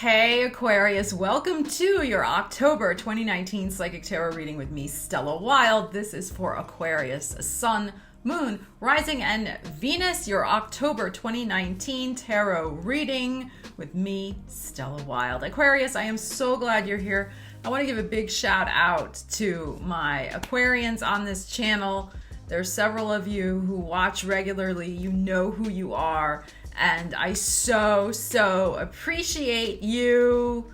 Hey Aquarius, welcome to your October 2019 Psychic Tarot reading with me, Stella Wilde. This is for Aquarius, Sun, Moon, Rising, and Venus, your October 2019 Tarot reading with me, Stella Wilde. Aquarius, I am so glad you're here. I want to give a big shout out to my Aquarians on this channel. There's several of you who watch regularly. You know who you are. And I so appreciate you.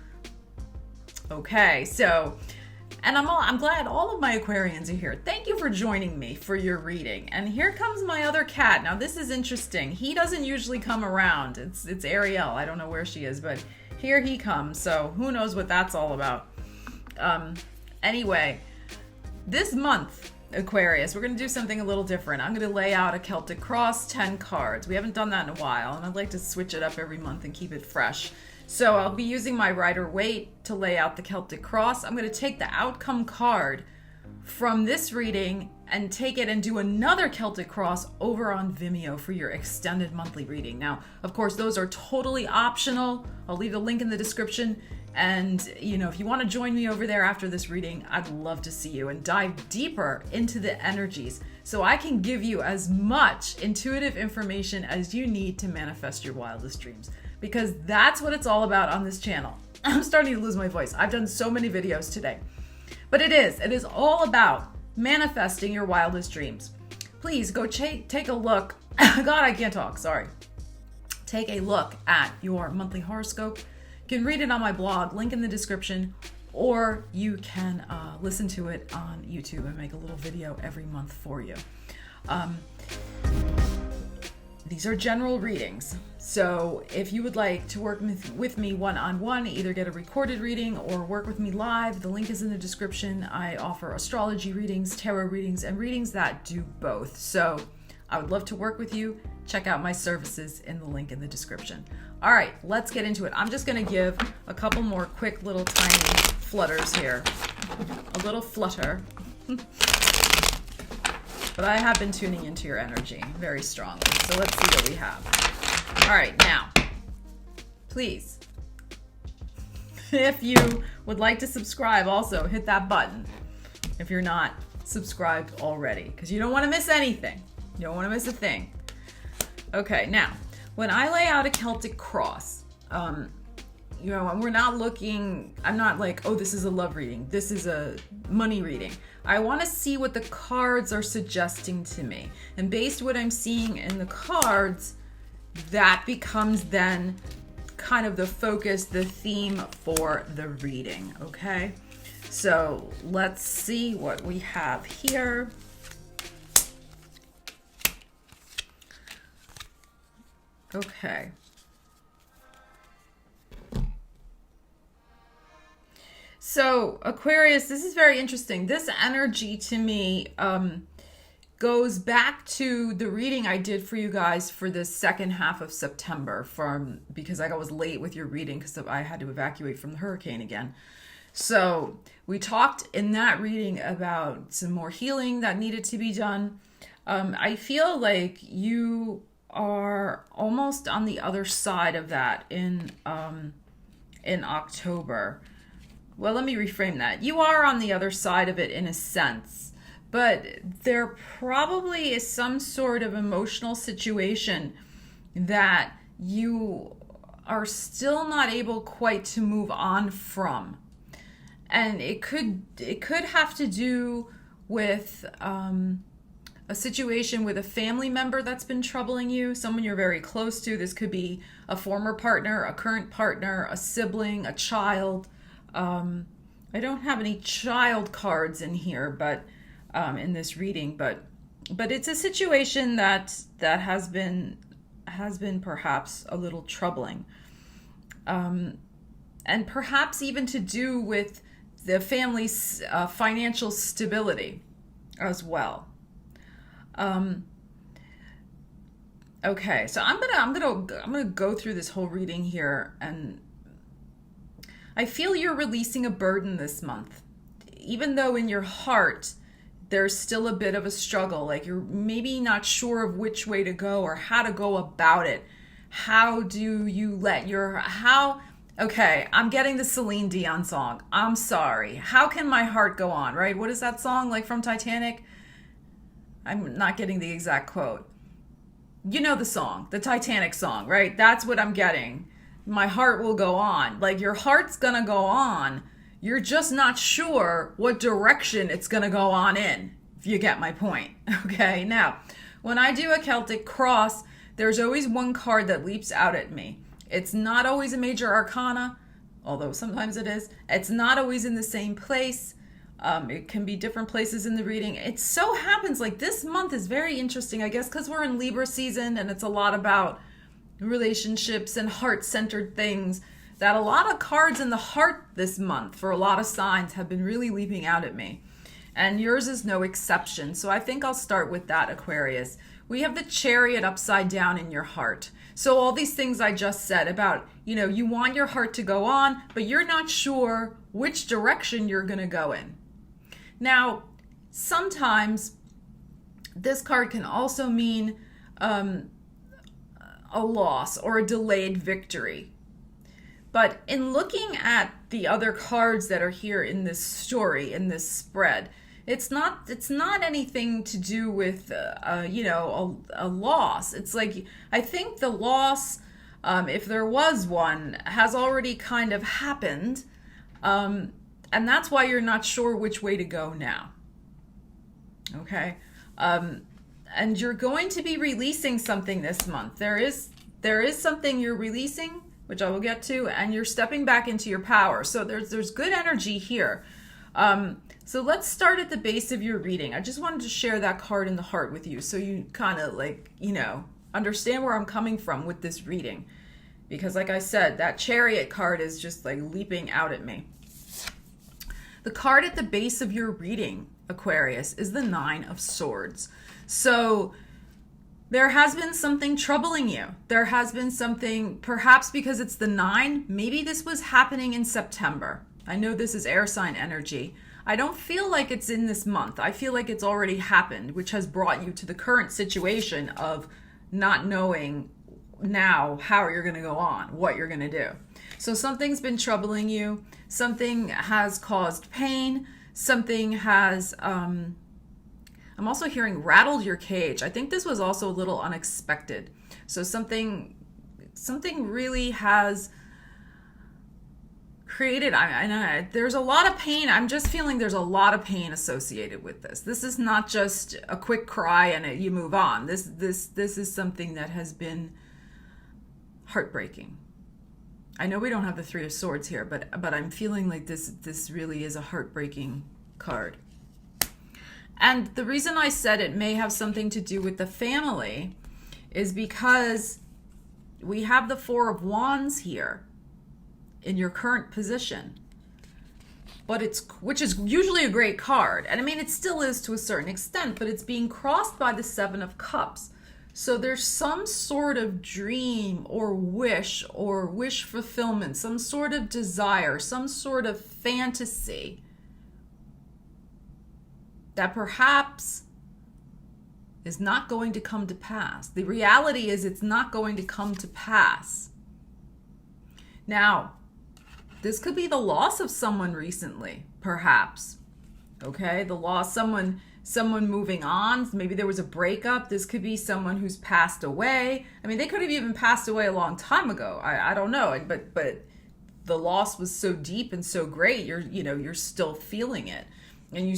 Okay, so, and I'm glad all of my Aquarians are here. Thank you for joining me for your reading. And here comes my other cat. Now this is interesting. He doesn't usually come around. It's Ariel. I don't know where she is, but here he comes. So who knows what that's all about. Anyway, this month, Aquarius, we're going to do something a little different. I'm going to lay out a Celtic Cross, 10 cards. We haven't done that in a while, and I'd like to switch it up every month and keep it fresh. So I'll be using my Rider-Waite to lay out the Celtic Cross. I'm going to take the outcome card from this reading and take it and do another Celtic Cross over on Vimeo for your extended monthly reading. Now, of course, those are totally optional. I'll leave the link in the description. And, you know, if you want to join me over there after this reading, I'd love to see you and dive deeper into the energies so I can give you as much intuitive information as you need to manifest your wildest dreams. Because that's what it's all about on this channel. I'm starting to lose my voice. I've done so many videos today. But it is all about manifesting your wildest dreams. Please go take a look. God, I can't talk, sorry. Take a look at your monthly horoscope. You can read it on my blog, link in the description, or you can listen to it on YouTube and make a little video every month for you. These are general readings. So if you would like to work with me one-on-one, either get a recorded reading or work with me live, the link is in the description. I offer astrology readings, tarot readings, and readings that do both. So I would love to work with you. Check out my services in the link in the description. All right, let's get into it. I'm just going to give a couple more quick little tiny flutters here. A little flutter. But I have been tuning into your energy very strongly. So let's see what we have. All right, now, please, if you would like to subscribe, also hit that button if you're not subscribed already, because you don't want to miss anything. You don't want to miss a thing. Okay, now, when I lay out a Celtic Cross, you know, and we're not looking, I'm not like, oh, this is a love reading. This is a money reading. I want to see what the cards are suggesting to me. And based on what I'm seeing in the cards, that becomes then kind of the focus, the theme for the reading, okay? So let's see what we have here. Okay. So Aquarius, this is very interesting. This energy to me goes back to the reading I did for you guys for the second half of September because I was late with your reading because I had to evacuate from the hurricane again. So we talked in that reading about some more healing that needed to be done. I feel like you are almost on the other side of that in October. Well, let me reframe that. You are on the other side of it in a sense, but there probably is some sort of emotional situation that you are still not able quite to move on from. And it could have to do with a situation with a family member that's been troubling you, someone you're very close to. This could be a former partner, a current partner, a sibling, a child. I don't have any child cards in here, but in this reading, but it's a situation that has been perhaps a little troubling, and perhaps even to do with the family's financial stability as well. Okay, so I'm gonna go through this whole reading here, and I feel you're releasing a burden this month, even though in your heart there's still a bit of a struggle. Like you're maybe not sure of which way to go or how to go about it. How do you let Okay, I'm getting the Celine Dion song. I'm sorry. How can my heart go on, right? What is that song like from Titanic? I'm not getting the exact quote. You know the song, the Titanic song, right? That's what I'm getting. My heart will go on. Like, your heart's gonna go on. You're just not sure what direction it's gonna go on in, if you get my point. Okay, now, when I do a Celtic cross, there's always one card that leaps out at me. It's not always a major arcana, although sometimes it is. It's not always in the same place. It can be different places in the reading. It so happens like this month is very interesting, I guess, because we're in Libra season and it's a lot about relationships and heart-centered things, that a lot of cards in the heart this month for a lot of signs have been really leaping out at me. And yours is no exception. So I think I'll start with that, Aquarius. We have the Chariot upside down in your heart. So all these things I just said about, you want your heart to go on, but you're not sure which direction you're going to go in. Now, sometimes this card can also mean a loss or a delayed victory. But in looking at the other cards that are here in this story, in this spread, it's not anything to do with a loss. It's like, I think the loss, if there was one, has already kind of happened. And that's why you're not sure which way to go now. Okay? And you're going to be releasing something this month. There is something you're releasing, which I will get to, and you're stepping back into your power. So there's good energy here. So let's start at the base of your reading. I just wanted to share that card in the heart with you so you kind of understand where I'm coming from with this reading. Because like I said, that Chariot card is just like leaping out at me. The card at the base of your reading, Aquarius, is the Nine of Swords. So there has been something troubling you. There has been something, perhaps because it's the 9, maybe this was happening in September. I know this is air sign energy. I don't feel like it's in this month. I feel like it's already happened, which has brought you to the current situation of not knowing now how you're going to go on, what you're going to do. So something's been troubling you. Something has caused pain. Something has, I'm also hearing rattled your cage. I think this was also a little unexpected. So something really has created, there's a lot of pain. I'm just feeling there's a lot of pain associated with this. This is not just a quick cry and you move on. This is something that has been heartbreaking. I know we don't have the Three of Swords here, but I'm feeling like this really is a heartbreaking card. And the reason I said it may have something to do with the family is because we have the Four of Wands here in your current position. Which is usually a great card. And I mean, it still is to a certain extent, but it's being crossed by the Seven of Cups. So there's some sort of dream or wish fulfillment, some sort of desire, some sort of fantasy that perhaps is not going to come to pass. The reality is it's not going to come to pass. Now, this could be the loss of someone recently, perhaps. Okay, the loss, someone moving on. Maybe there was a breakup. This could be someone who's passed away. I mean, they could have even passed away a long time ago. I don't know, but the loss was so deep and so great. You're still feeling it, and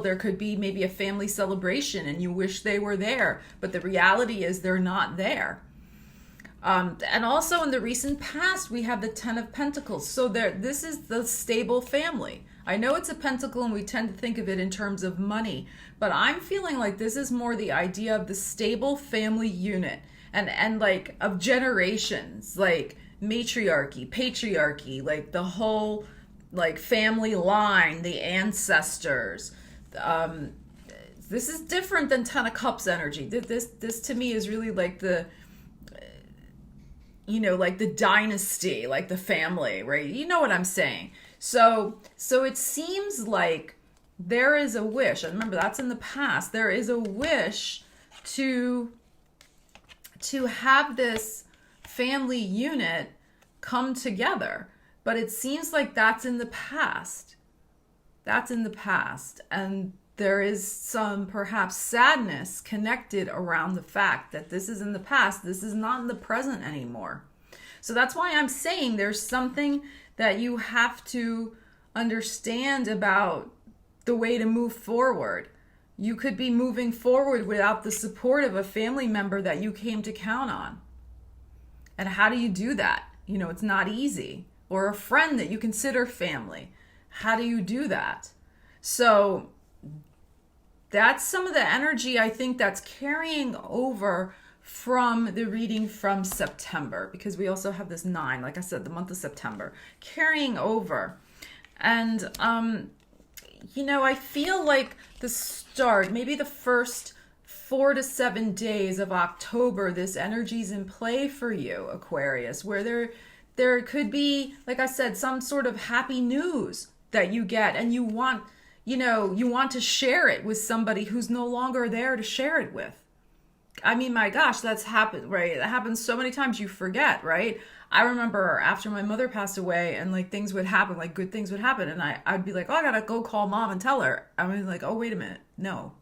there could be maybe a family celebration, and you wish they were there, but the reality is they're not there. And also in the recent past, we have the Ten of Pentacles. So this is the stable family. I know it's a pentacle and we tend to think of it in terms of money, but I'm feeling like this is more the idea of the stable family unit and like of generations, like matriarchy, patriarchy, like the whole like family line, the ancestors. This is different than Ten of Cups energy. This to me is really like the like the dynasty, like the family, right? You know what I'm saying? So it seems like there is a wish, and remember that's in the past, there is a wish to have this family unit come together. But it seems like that's in the past. That's in the past. And there is some perhaps sadness connected around the fact that this is in the past. This is not in the present anymore. So that's why I'm saying there's something that you have to understand about the way to move forward. You could be moving forward without the support of a family member that you came to count on. And how do you do that? You know, it's not easy. Or a friend that you consider family. How do you do that? So that's some of the energy I think that's carrying over from the reading from September, because we also have this 9, like I said, the month of September, carrying over. And, you know, I feel like the start, maybe the first 4 to 7 days of October, this energy's in play for you, Aquarius, where there could be, like I said, some sort of happy news that you get, and you want, you know, you want to share it with somebody who's no longer there to share it with. I mean, my gosh, that's happened, right? That happens so many times you forget, right? I remember after my mother passed away and like things would happen, like good things would happen. And I'd be like, oh, I gotta go call mom and tell her. I was like, oh, wait a minute. No.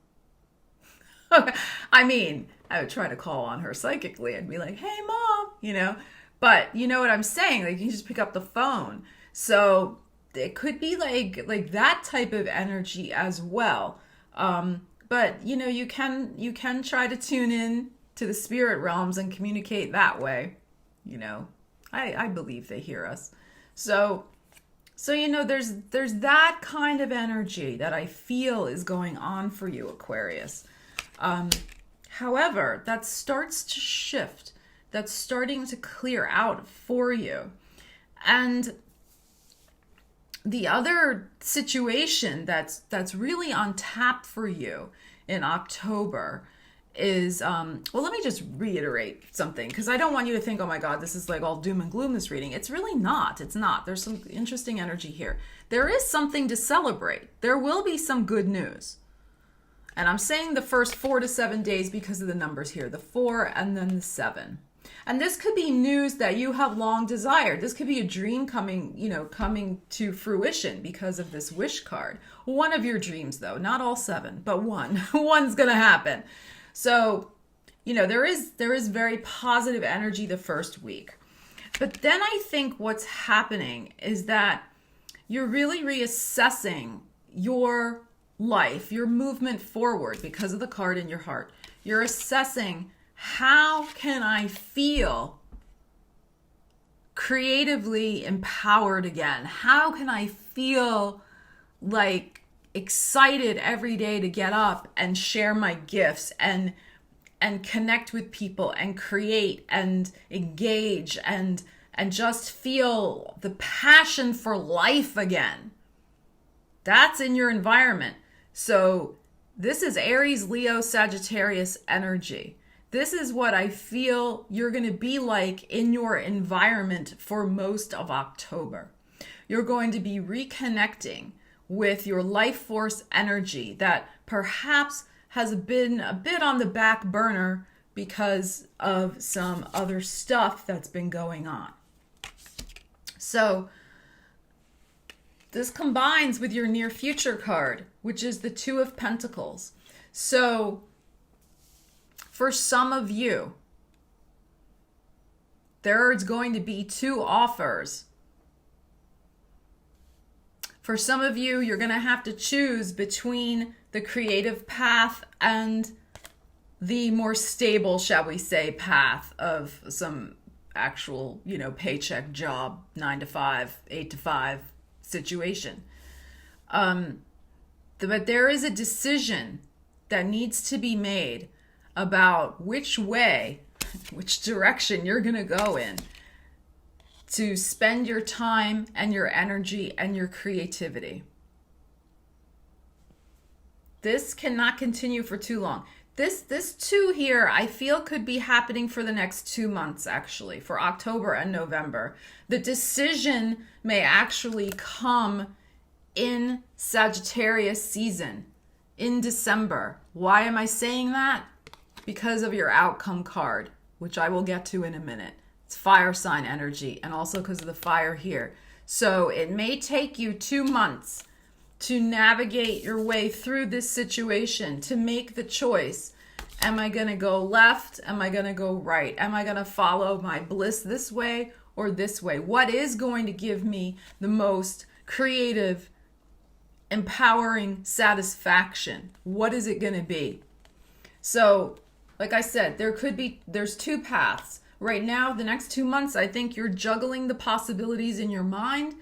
I mean, I would try to call on her psychically. I'd be like, hey, mom, you know, but you know what I'm saying? Like, you can just pick up the phone. So it could be like that type of energy as well. But you know, you can try to tune in to the spirit realms and communicate that way. You know, I believe they hear us. So you know, there's that kind of energy that I feel is going on for you, Aquarius. However, that starts to shift. That's starting to clear out for you. And the other situation that's really on tap for you in October is, well, let me just reiterate something, because I don't want you to think, oh my God, this is like all doom and gloom, this reading. It's really not. It's not. There's some interesting energy here. There is something to celebrate. There will be some good news. And I'm saying the first 4 to 7 days because of the numbers here, the 4 and then the 7. And this could be news that you have long desired. This could be a dream coming to fruition because of this wish card. One of your dreams, though, not all 7, but one. One's going to happen. So, you know, there is very positive energy the first week. But then I think what's happening is that you're really reassessing your life, your movement forward because of the card in your heart. You're assessing, how can I feel creatively empowered again? How can I feel like excited every day to get up and share my gifts and connect with people and create and engage and just feel the passion for life again? That's in your environment. So this is Aries, Leo, Sagittarius energy. This is what I feel you're going to be like in your environment for most of October. You're going to be reconnecting with your life force energy that perhaps has been a bit on the back burner because of some other stuff that's been going on. So this combines with your near future card, which is the 2 of Pentacles. So for some of you, there's going to be 2 offers. For some of you, you're going to have to choose between the creative path and the more stable, shall we say, path of some actual, you know, paycheck job, 9 to 5, 8 to 5 situation. But there is a decision that needs to be made about which way, which direction you're going to go in to spend your time and your energy and your creativity. This cannot continue for too long. This 2 here, I feel could be happening for the next 2 months, actually, for October and November. The decision may actually come in Sagittarius season, in December. Why am I saying that? Because of your outcome card, which I will get to in a minute. It's fire sign energy, and also because of the fire here. So it may take you 2 months to navigate your way through this situation, to make the choice. Am I going to go left? Am I going to go right? Am I going to follow my bliss this way or this way? What is going to give me the most creative, empowering satisfaction? What is it going to be? So, like I said, there's 2 paths. Right now, the next 2 months, I think you're juggling the possibilities in your mind.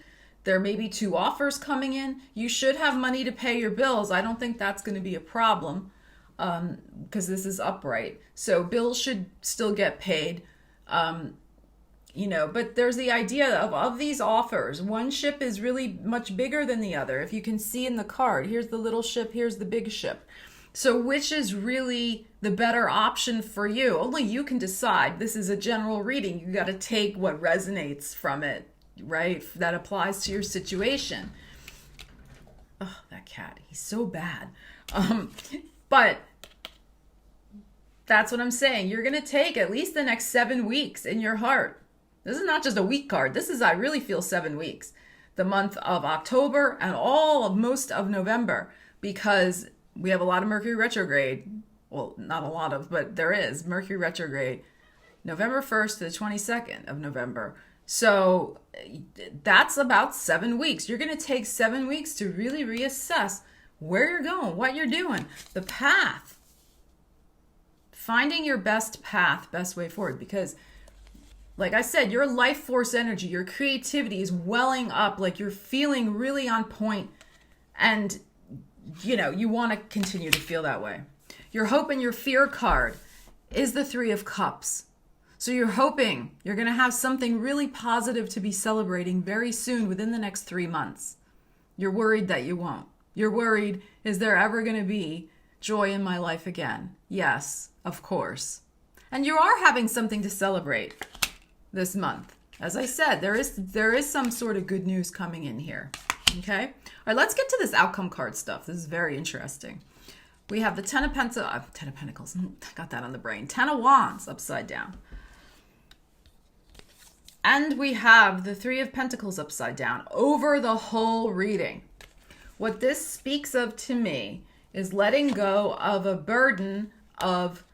There may be 2 offers coming in. You should have money to pay your bills. I don't think that's going to be a problem because this is upright. So bills should still get paid. But there's the idea of these offers. One ship is really much bigger than the other. If you can see in the card, here's the little ship, here's the big ship. So which is really the better option for you? Only you can decide. This is a general reading. You got to take what resonates from it, right? That applies to your situation. Oh, that cat, he's so bad. But that's what I'm saying. You're going to take at least the next 7 weeks in your heart. This is not just a week card. This is, I really feel 7 weeks. The month of October and most of November, because we have a lot of Mercury retrograde. Well, not a lot of, but there is Mercury retrograde November 1st to the 22nd of November. So that's about 7 weeks. You're going to take 7 weeks to really reassess where you're going, what you're doing, the path. Finding your best path, best way forward. Because, like I said, your life force energy, your creativity is welling up, like you're feeling really on point, and you want to continue to feel that way. Your hope and your fear card is the 3 of Cups. So you're hoping you're going to have something really positive to be celebrating very soon within the next 3 months. You're worried that you won't. You're worried, is there ever going to be joy in my life again? Yes, of course. And you are having something to celebrate this month. As I said, there is some sort of good news coming in here. Okay? All right, let's get to this outcome card stuff. This is very interesting. We have the Ten of Pentacles. Got that on the brain. 10 of Wands upside down. And we have the 3 of Pentacles upside down over the whole reading. What this speaks of to me is letting go of a burden of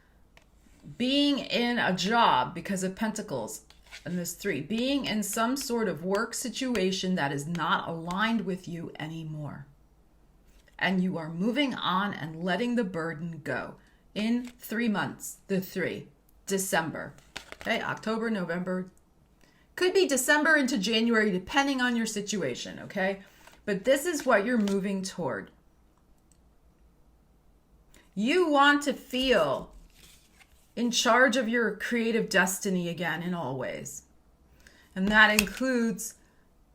being in a job because of Pentacles. And this 3, being in some sort of work situation that is not aligned with you anymore. And you are moving on and letting the burden go. In 3 months, the 3, December. Okay, October, November. Could be December into January, depending on your situation, okay? But this is what you're moving toward. You want to feel in charge of your creative destiny again in all ways. And that includes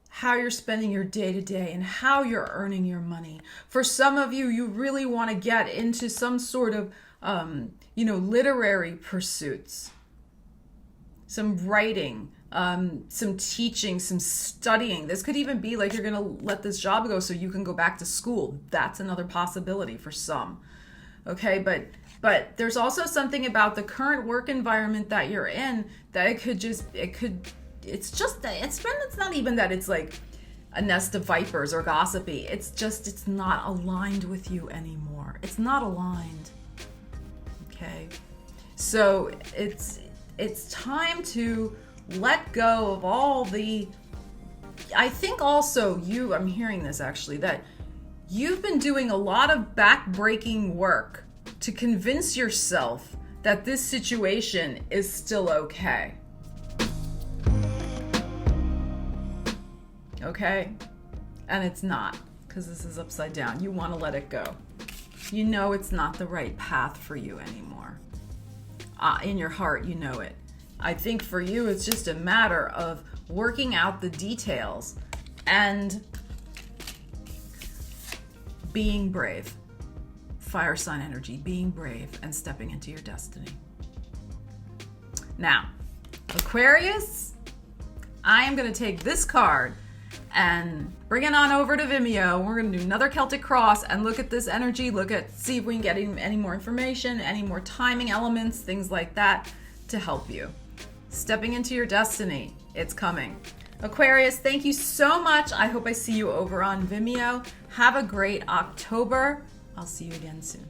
how you're spending your day-to-day and how you're earning your money. For some of you, you really want to get into some sort of, literary pursuits. Some writing, some teaching, some studying. This could even be like you're going to let this job go so you can go back to school. That's another possibility for some. Okay, but there's also something about the current work environment that you're in that it's not even that it's like a nest of vipers or gossipy. It's not aligned with you anymore. It's not aligned. Okay. So it's time to let go of all the, I think also I'm hearing this actually, that you've been doing a lot of back-breaking work to convince yourself that this situation is still okay. Okay? And it's not, because this is upside down. You want to let it go. You know it's not the right path for you anymore. In your heart, you know it. I think for you, it's just a matter of working out the details and being brave. Fire sign energy, being brave and stepping into your destiny. Now, Aquarius, I am going to take this card and bring it on over to Vimeo. We're going to do another Celtic cross and look at this energy, see if we can get any more information, any more timing elements, things like that to help you. Stepping into your destiny. It's coming. Aquarius, thank you so much. I hope I see you over on Vimeo. Have a great October. I'll see you again soon.